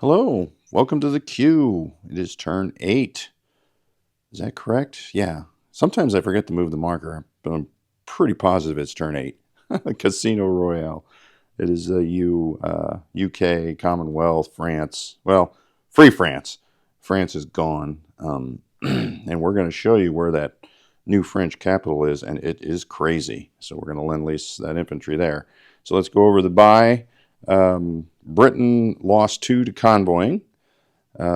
Hello, welcome to the queue. It is turn 8. Is that correct? Yeah. Sometimes I forget to move the marker, but I'm pretty positive it's turn 8. Casino Royale. It is the UK, Commonwealth, France. Well, free France. France is gone. And we're going to show you where that new French capital is, and it is crazy. So we're going to lend-lease that infantry there. So let's go over the buy. Britain lost 2 to convoying.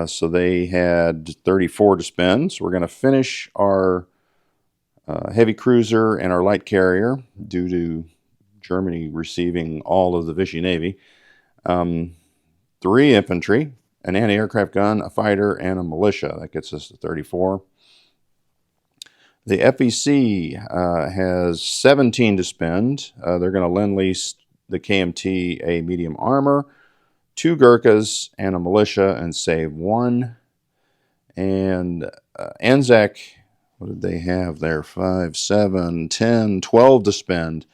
So they had 34 to spend. So we're going to finish our heavy cruiser and our light carrier due to Germany receiving all of the Vichy Navy. 3 infantry, an anti-aircraft gun, a fighter, and a militia. That gets us to 34. The FEC has 17 to spend. They're going to lend-lease the KMT a medium armor, 2 Gurkhas, and a militia, and save 1. And Anzac, what did they have there? 5, 7, 10, 12 to spend.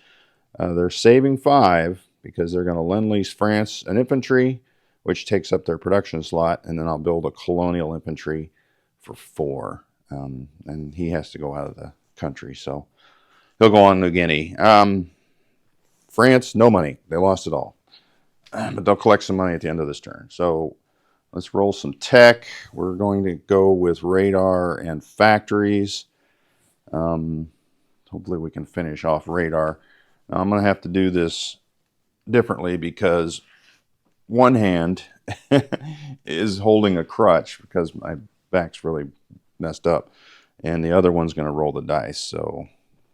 They're saving 5 because they're going to lend-lease France an infantry, which takes up their production slot, and then I'll build a colonial infantry for 4. And he has to go out of the country, so he'll go on New Guinea. France, no money. They lost it all. But they'll collect some money at the end of this turn. So let's roll some tech. We're going to go with radar and factories. Hopefully we can finish off radar. Now I'm going to have to do this differently because one hand is holding a crutch because my back's really messed up. And the other one's going to roll the dice. So,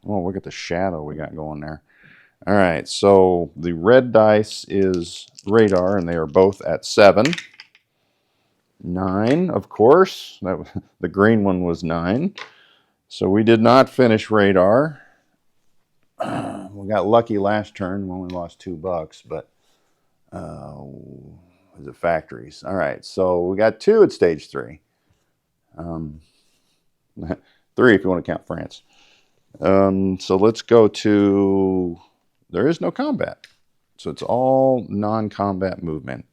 oh, look at the shadow we got going there. All right, so the red dice is radar, and they are both at 7. 9, of course. The green one was 9. So we did not finish radar. We got lucky last turn. We only lost $2, but was it factories? All right, so we got 2 at stage 3. 3 if you want to count France. So let's go to... There is no combat. So it's all non-combat movement.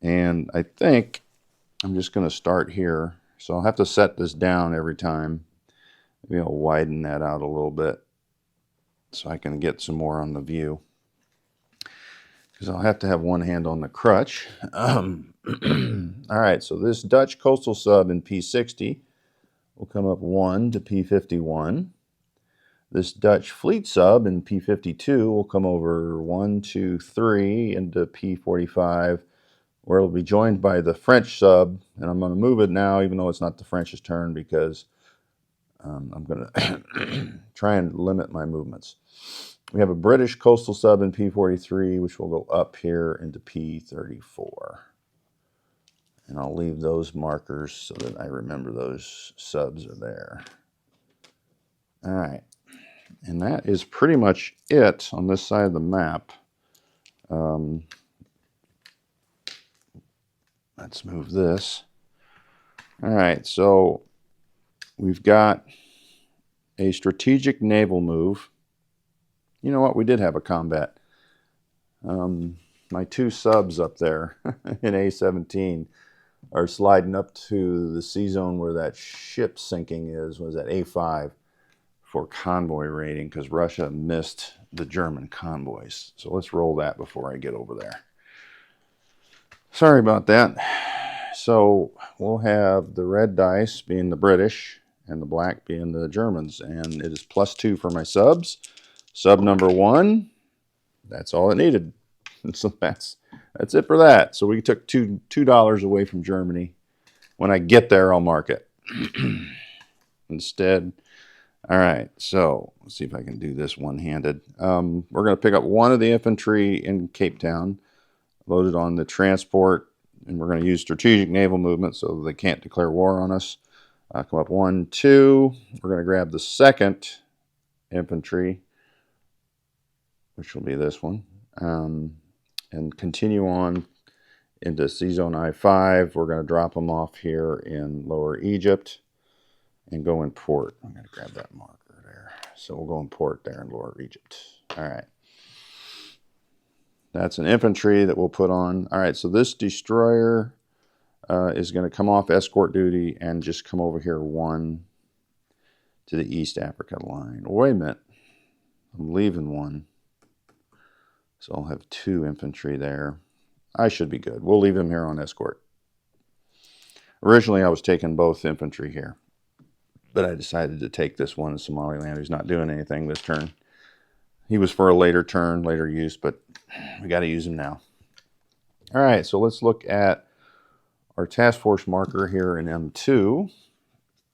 And I think I'm just going to start here. So I'll have to set this down every time. Maybe I'll widen that out a little bit so I can get some more on the view. Because I'll have to have one hand on the crutch. All right, so this Dutch coastal sub in P60 will come up 1 to P51. This Dutch fleet sub in P52 will come over 1, 2, 3 into P45, where it'll be joined by the French sub. And I'm going to move it now, even though it's not the French's turn, because I'm going to try and limit my movements. We have a British coastal sub in P43, which will go up here into P34. And I'll leave those markers so that I remember those subs are there. All right. And that is pretty much it on this side of the map. Let's move this. All right, so we've got a strategic naval move. You know what? We did have a combat. My 2 subs up there in A17 are sliding up to the sea zone where that ship sinking is. Was that A5? For convoy raiding because Russia missed the German convoys. So let's roll that before I get over there. Sorry about that. So we'll have the red dice being the British and the black being the Germans. And it is +2 for my subs. Sub number 1, that's all it needed. So that's it for that. So we took $2 away from Germany. When I get there, I'll mark it. Instead... All right, so let's see if I can do this one-handed. We're going to pick up 1 of the infantry in Cape Town, load it on the transport, and we're going to use strategic naval movement so they can't declare war on us. Come up 1, 2. We're going to grab the 2nd infantry, which will be this one, and continue on into Sea Zone I-5. We're going to drop them off here in Lower Egypt. And go in port. I'm going to grab that marker there. So we'll go in port there in Lower Egypt. All right. That's an infantry that we'll put on. All right, so this destroyer is going to come off escort duty and just come over here one to the East Africa line. Wait a minute. I'm leaving one. So I'll have 2 infantry there. I should be good. We'll leave him here on escort. Originally, I was taking both infantry here, but I decided to take this one in Somaliland who's not doing anything this turn. He was for a later turn, later use, but we got to use him now. All right, so let's look at our task force marker here in M2.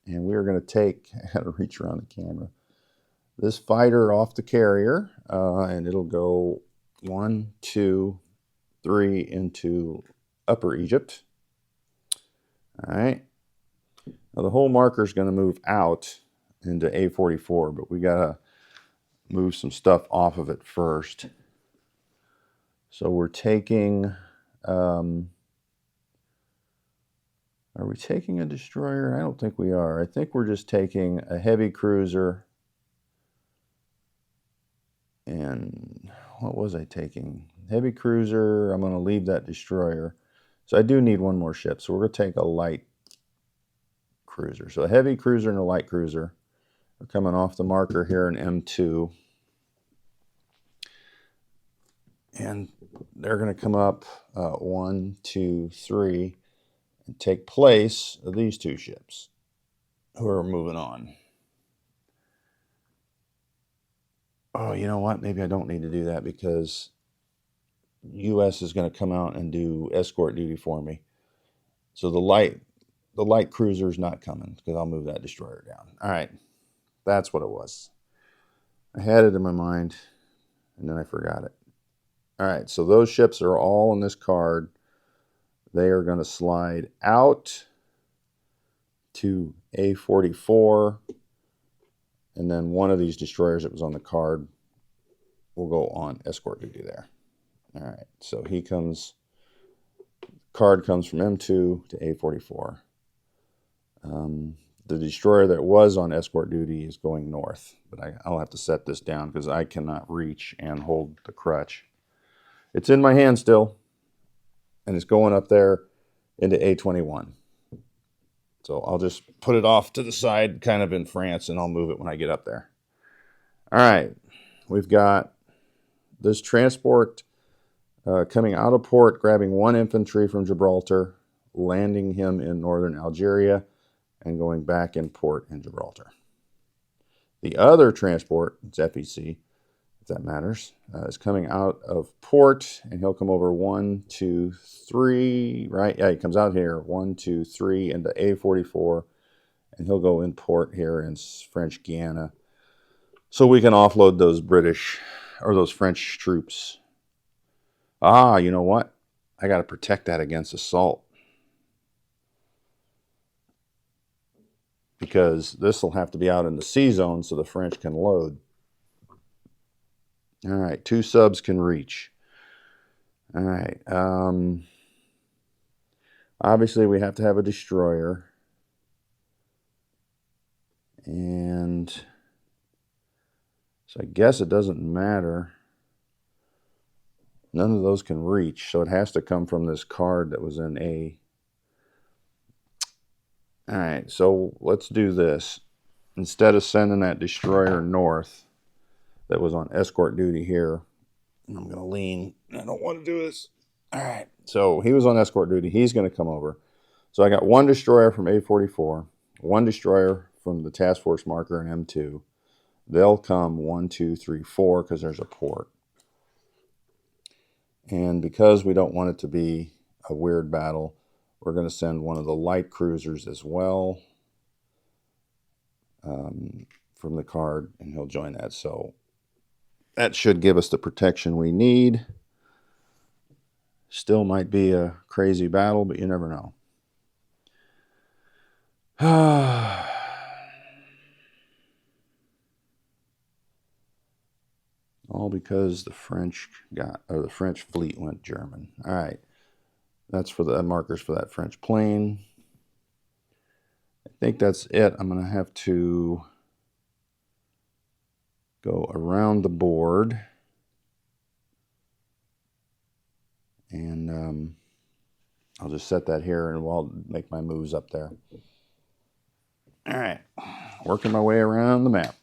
And we're going to take, I had to reach around the camera, this fighter off the carrier, and it'll go 1, 2, 3 into Upper Egypt. All right. Now the whole marker is going to move out into A44, but we got to move some stuff off of it first. So we're taking, are we taking a destroyer? I don't think we are. I think we're just taking a heavy cruiser. And what was I taking? Heavy cruiser. I'm going to leave that destroyer. So I do need one more ship. So we're going to take a light cruiser. So a heavy cruiser and a light cruiser are coming off the marker here in M2. And they're going to come up 1, 2, 3 and take place of these 2 ships who are moving on. Oh, you know what? Maybe I don't need to do that because U.S. is going to come out and do escort duty for me. So the light cruiser is not coming because I'll move that destroyer down. All right, that's what it was. I had it in my mind, and then I forgot it. All right, so those ships are all on this card. They are going to slide out to A44, and then one of these destroyers that was on the card will go on escort duty there. All right, so he comes, card comes from M2 to A44. The destroyer that was on escort duty is going north, but I'll have to set this down because I cannot reach and hold the crutch. It's in my hand still, and it's going up there into A21. So I'll just put it off to the side, kind of in France, and I'll move it when I get up there. All right, we've got this transport coming out of port, grabbing 1 infantry from Gibraltar, landing him in northern Algeria, and going back in port in Gibraltar. The other transport, it's FEC, if that matters, is coming out of port, and he'll come over 1, 2, 3, right? Yeah, he comes out here, 1, 2, 3 into A44, and he'll go in port here in French Guiana, so we can offload those British or those French troops. Ah, you know what? I got to protect that against assault, because this will have to be out in the C zone so the French can load. All right, 2 subs can reach. All right. Obviously, we have to have a destroyer. And so I guess it doesn't matter. None of those can reach, so it has to come from this card that was in A. All right, so let's do this. Instead of sending that destroyer north that was on escort duty here, I'm going to lean. I don't want to do this. All right, so he was on escort duty. He's going to come over. So I got 1 destroyer from A44, 1 destroyer from the task force marker in M2. They'll come 1, 2, 3, 4 because there's a port. And because we don't want it to be a weird battle, we're going to send one of the light cruisers as well from the card, and he'll join that. So that should give us the protection we need. Still might be a crazy battle, but you never know. All because the French fleet went German. All right. That's for the markers for that French plane. I think that's it. I'm going to have to go around the board and I'll just set that here and I'll make my moves up there. All right, working my way around the map.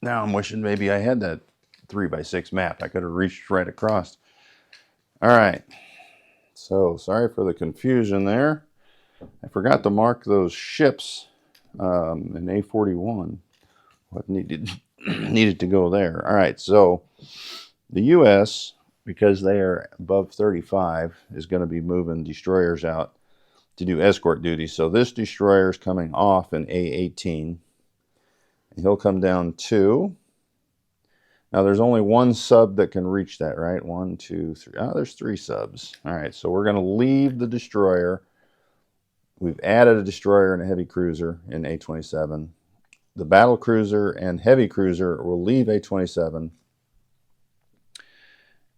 Now I'm wishing maybe I had that 3x6 map. I could have reached right across. All right, so sorry for the confusion there. I forgot to mark those ships in A41. What needed to go there. All right, so the U.S., because they are above 35, is going to be moving destroyers out to do escort duty. So this destroyer is coming off in A18. And he'll come down 2. Now there's only one sub that can reach that, right? 1, 2, 3. Oh, there's 3 subs. All right, so we're going to leave the destroyer. We've added a destroyer and a heavy cruiser in A27. The battle cruiser and heavy cruiser will leave A27.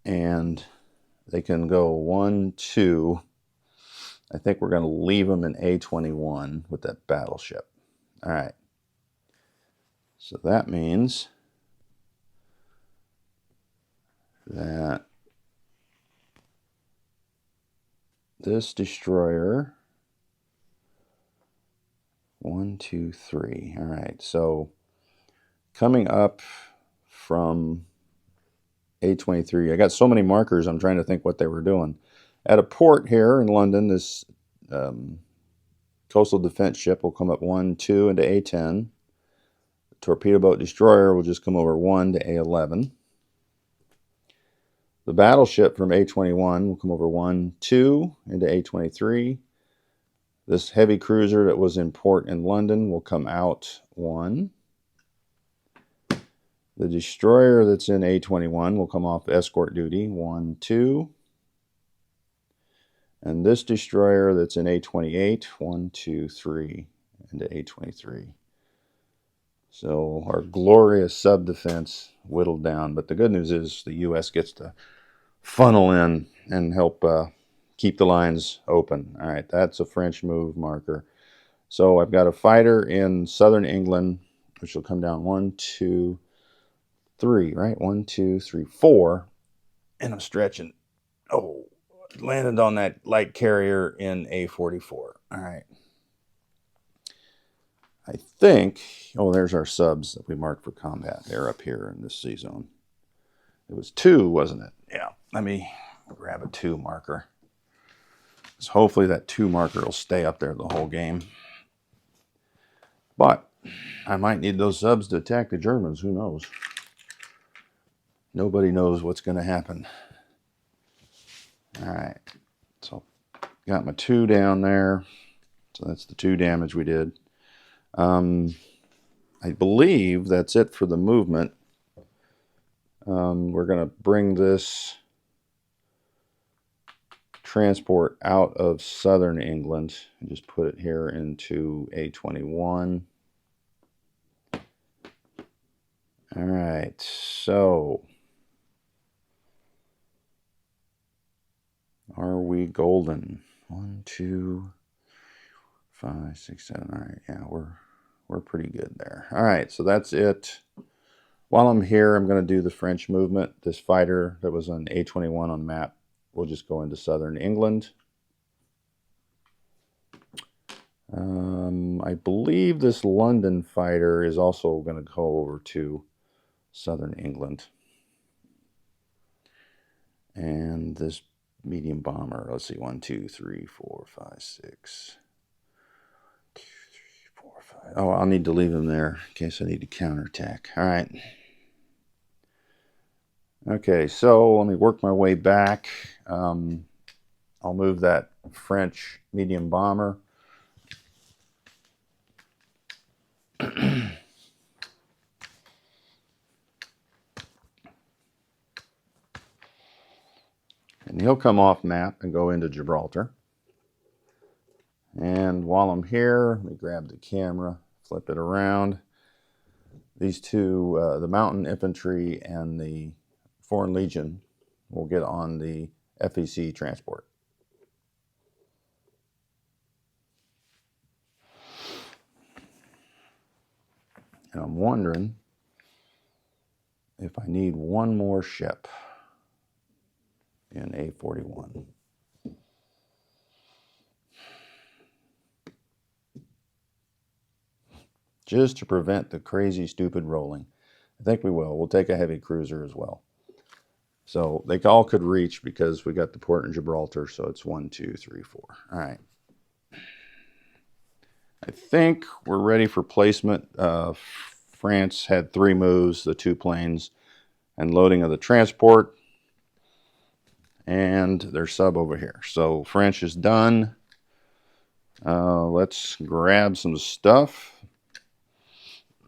And they can go 1, 2. I think we're going to leave them in A21 with that battleship. All right. So that means that this destroyer, 1, 2, 3. All right. So coming up from A23, I got so many markers, I'm trying to think what they were doing. At a port here in London, this coastal defense ship will come up 1, 2 into A10. The torpedo boat destroyer will just come over 1 to A11. The battleship from A21 will come over 1, 2 into A23. This heavy cruiser that was in port in London will come out 1. The destroyer that's in A21 will come off escort duty, 1, 2. And this destroyer that's in A28, 1, 2, 3, into A23. So our glorious sub-defense whittled down. But the good news is the U.S. gets to funnel in and help keep the lines open. All right, that's a French move marker. So I've got a fighter in southern England, which will come down 1, 2, 3, right? 1, 2, 3, 4. And I'm stretching. Oh, landed on that light carrier in A44. All right. I think, oh, there's our subs that we marked for combat. They're up here in this sea zone. It was 2, wasn't it? Yeah. Let me grab a 2 marker. So hopefully that 2 marker will stay up there the whole game. But I might need those subs to attack the Germans. Who knows? Nobody knows what's going to happen. All right. So got my 2 down there. So that's the 2 damage we did. I believe that's it for the movement. We're going to bring this transport out of southern England and just put it here into A21. All right, so are we golden? 1, 2, 5, 6, 7. All right, yeah, we're pretty good there. All right, so that's it. While I'm here, I'm going to do the French movement. This fighter that was on A21 on the map will just go into southern England. I believe this London fighter is also going to go over to southern England. And this medium bomber, let's see, 1, 2, 3, 4, 5, 6. 2, 3, 4, 5. Oh, I'll need to leave him there in case I need to counterattack. All right. Okay, so let me work my way back. I'll move that French medium bomber. And he'll come off map and go into Gibraltar. And while I'm here, let me grab the camera, flip it around. These two, the Mountain Infantry and the Foreign Legion, will get on the FEC transport. And I'm wondering if I need one more ship. in A41. Just to prevent the crazy, stupid rolling. I think we will. We'll take a heavy cruiser as well. So they all could reach because we got the port in Gibraltar. So it's 1, 2, 3, 4. All right. I think we're ready for placement. France had 3 moves, the 2 planes, and loading of the transport. And their sub over here. So French is done. Let's grab some stuff.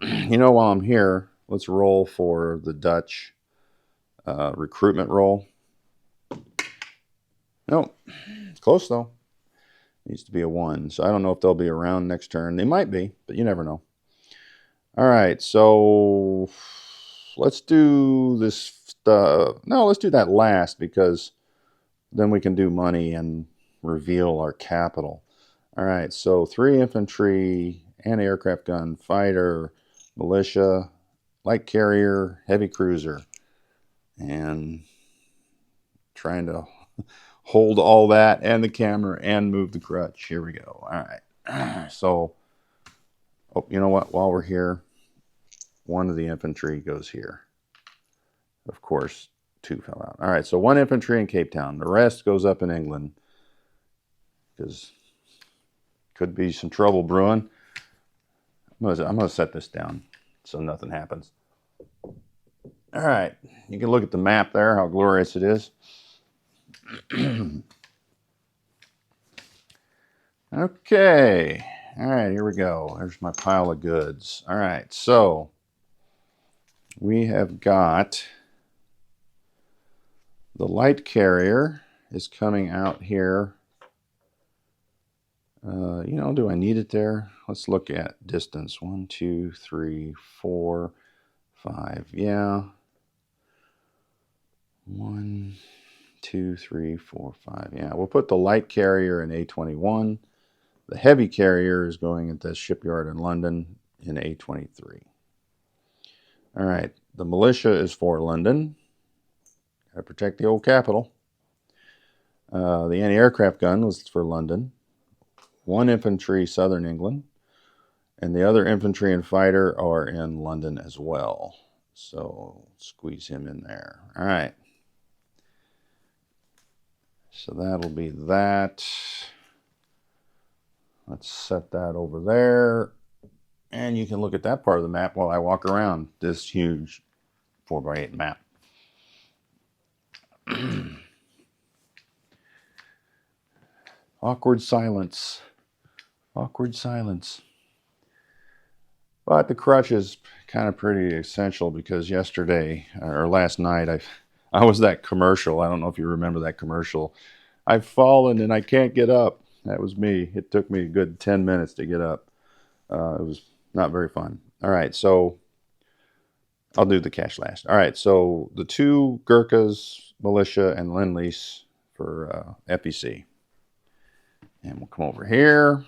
You know, while I'm here, let's roll for the Dutch recruitment roll. Nope. Close though. Needs to be a 1. So I don't know if they'll be around next turn. They might be, but you never know. All right. So let's do this. No, let's do that last because then we can do money and reveal our capital. All right. So 3 infantry, anti-aircraft gun, fighter, militia, light carrier, heavy cruiser. And trying to hold all that and the camera and move the crutch. Here we go. All right. So, oh, you know what? While we're here, 1 of the infantry goes here. Of course, 2 fell out. All right. So 1 infantry in Cape Town. The rest goes up in England because could be some trouble brewing. I'm gonna set this down so nothing happens. All right. You can look at the map there, how glorious it is. Okay. All right, here we go. There's my pile of goods. All right, so we have got the light carrier is coming out here. You know, do I need it there? Let's look at distance. 1, 2, 3, 4, 5. Yeah. 1, 2, 3, 4, 5. Yeah, we'll put the light carrier in A21. The heavy carrier is going at the shipyard in London in A23. All right, the militia is for London. Got to protect the old capital. The anti-aircraft gun was for London. 1 infantry, southern England. And the other infantry and fighter are in London as well. So squeeze him in there. All right. So that'll be that. Let's set that over there. And you can look at that part of the map while I walk around this huge 4x8 map. Awkward silence. Awkward silence. But the crutch is kind of pretty essential because yesterday, or last night, I was that commercial. I don't know if you remember that commercial. I've fallen and I can't get up. That was me. It took me a good 10 minutes to get up. It was not very fun. All right, so I'll do the cash last. All right, so the 2 Gurkhas, militia, and Lend-Lease for FEC. And we'll come over here.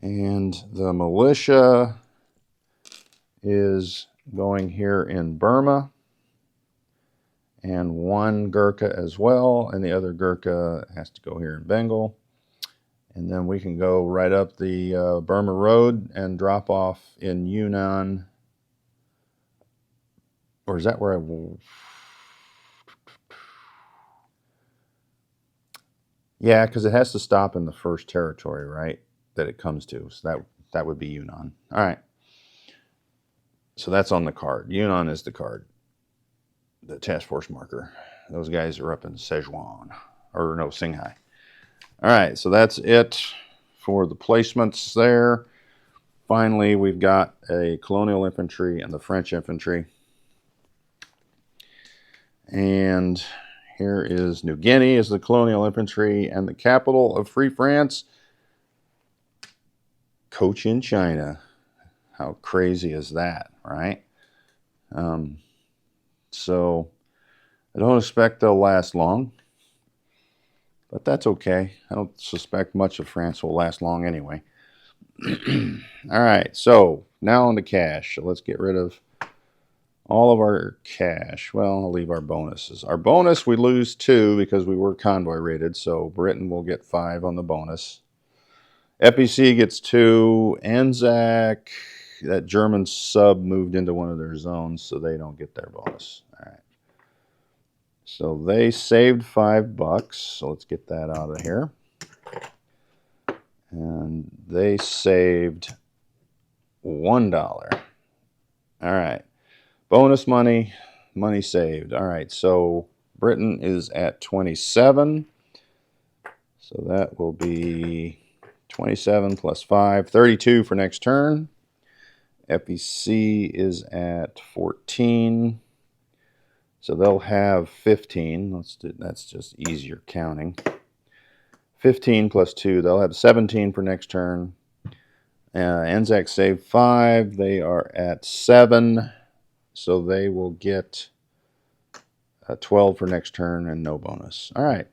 And the militia is going here in Burma. And 1 Gurkha as well. And the other Gurkha has to go here in Bengal. And then we can go right up the Burma Road and drop off in Yunnan. Or is that where I will? Yeah, because it has to stop in the first territory, right, that it comes to. So that would be Yunnan. All right. So that's on the card. Yunnan is the card, the task force marker. Those guys are up in Sichuan, or no, Shanghai. All right, so that's it for the placements there. Finally, we've got a colonial infantry and the French infantry. And here is New Guinea as the colonial infantry and the capital of Free France, Cochin, China. How crazy is that, right? So I don't expect they'll last long, but that's okay. I don't suspect much of France will last long anyway. All right, so now on to cash. So let's get rid of all of our cash. Well, I'll leave our bonuses. Our bonus, we lose 2 because we were convoy rated, so Britain will get 5 on the bonus. FEC gets 2. Anzac, that German sub moved into one of their zones, so they don't get their bonus. All right. So they saved $5. So let's get that out of here. And they saved $1. All right. Bonus money, money saved. All right. So Britain is at 27. So that will be 27 plus 5, 32 for next turn. FEC is at 14. So they'll have 15. That's just easier counting. 15 plus 2. They'll have 17 for next turn. Anzac saved 5. They are at 7. So they will get 12 for next turn and no bonus. All right.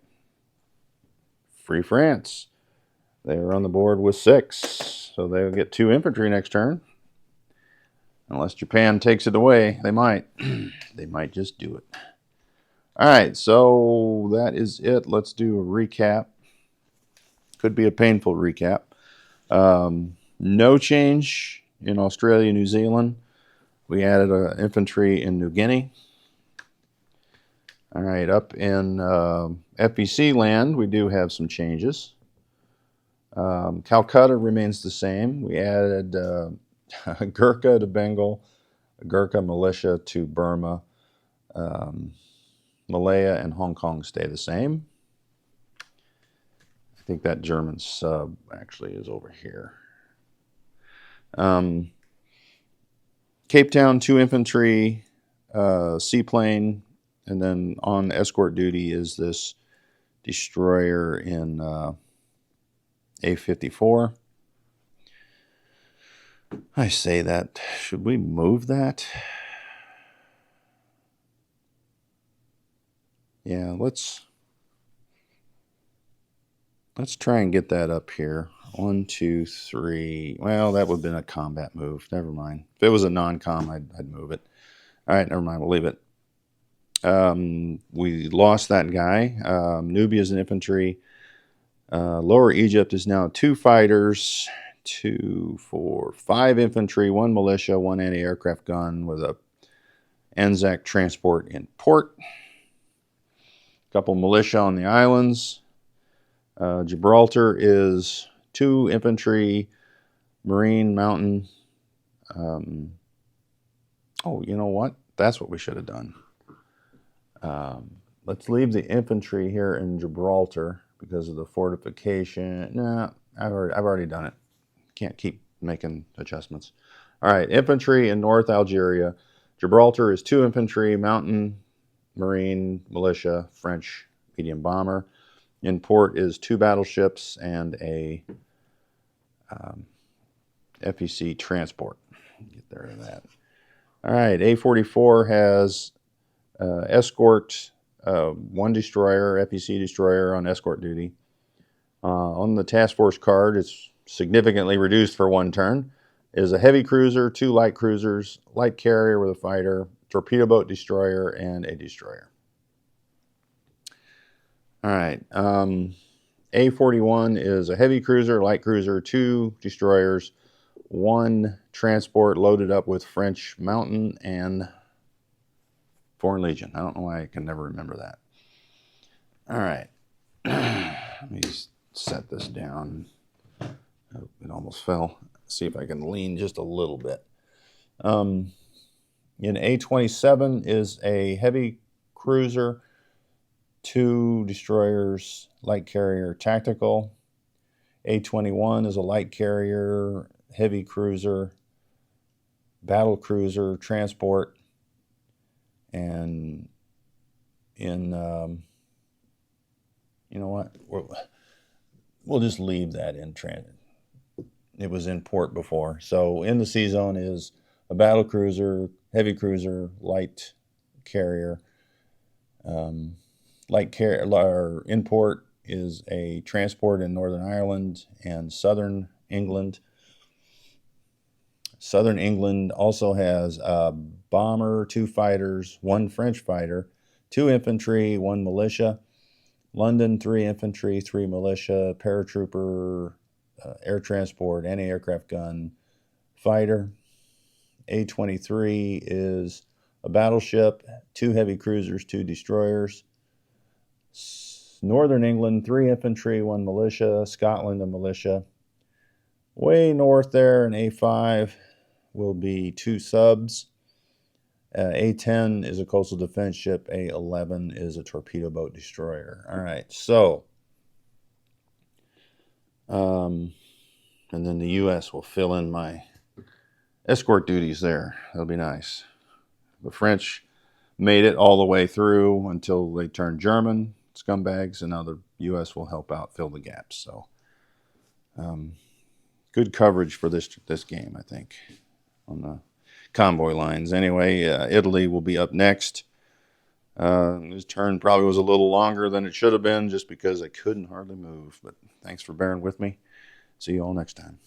Free France. They are on the board with 6. So they'll get 2 infantry next turn. Unless Japan takes it away. They might. They might just do it. All right. So that is it. Let's do a recap. Could be a painful recap. No change in Australia, New Zealand. We added infantry in New Guinea. All right, up in FEC land, we do have some changes. Calcutta remains the same. We added Gurkha to Bengal, Gurkha militia to Burma. Malaya and Hong Kong stay the same. I think that German sub actually is over here. Cape Town, 2 infantry, seaplane, and then on escort duty is this destroyer in A-54. I say that. Should we move that? Yeah, let's try and get that up here. 1, 2, 3. Well, that would have been a combat move. Never mind. If it was a non-com, I'd move it. All right, never mind. We'll leave it. We lost that guy. Nubia is an infantry. Lower Egypt is now 2 fighters, 2, 4, 5 infantry, 1 militia, 1 anti-aircraft gun with a Anzac transport in port. A couple militia on the islands. Gibraltar is 2 infantry, marine, mountain. Oh, you know what? That's what we should have done. Let's leave the infantry here in Gibraltar because of the fortification. Nah, I've already done it. Can't keep making adjustments. All right, infantry in North Algeria. Gibraltar is 2 infantry, mountain, marine, militia, French medium bomber. In port is 2 battleships and a FEC transport. Get rid of that. All right, A-44 has escort, 1 destroyer, FEC destroyer on escort duty. On the task force card, it's significantly reduced for 1 turn. Is a heavy cruiser, 2 light cruisers, light carrier with a fighter, torpedo boat destroyer, and a destroyer. All right. A-41 is a heavy cruiser, light cruiser, 2 destroyers, 1 transport loaded up with French Mountain and Foreign Legion. I don't know why I can never remember that. All right. Let me set this down. Oh, it almost fell. See if I can lean just a little bit. In A-27 is a heavy cruiser, 2 destroyers, light carrier, tactical. A-21 is a light carrier, heavy cruiser, battle cruiser, transport. And in, you know what? We'll just leave that in transit. It was in port before. So in the sea zone is a battle cruiser, heavy cruiser, light carrier. Light carrier in port is a transport in Northern Ireland and Southern England. Southern England also has a bomber, 2 fighters, 1 French fighter, 2 infantry, 1 militia. London, 3 infantry, 3 militia, paratrooper, air transport, anti-aircraft gun, fighter. A-23 is a battleship, 2 heavy cruisers, 2 destroyers. Northern England, 3 infantry, 1 militia. Scotland, a militia. Way north there in A5 will be 2 subs. A-10 is a coastal defense ship. A-11 is a torpedo boat destroyer. All right, so and then the U.S. will fill in my escort duties there. That'll be nice. The French made it all the way through until they turned German, scumbags, and now the U.S. will help out fill the gaps. So good coverage for this game, I think, on the convoy lines. Anyway, Italy will be up next. This turn probably was a little longer than it should have been just because I couldn't hardly move. But thanks for bearing with me. See you all next time.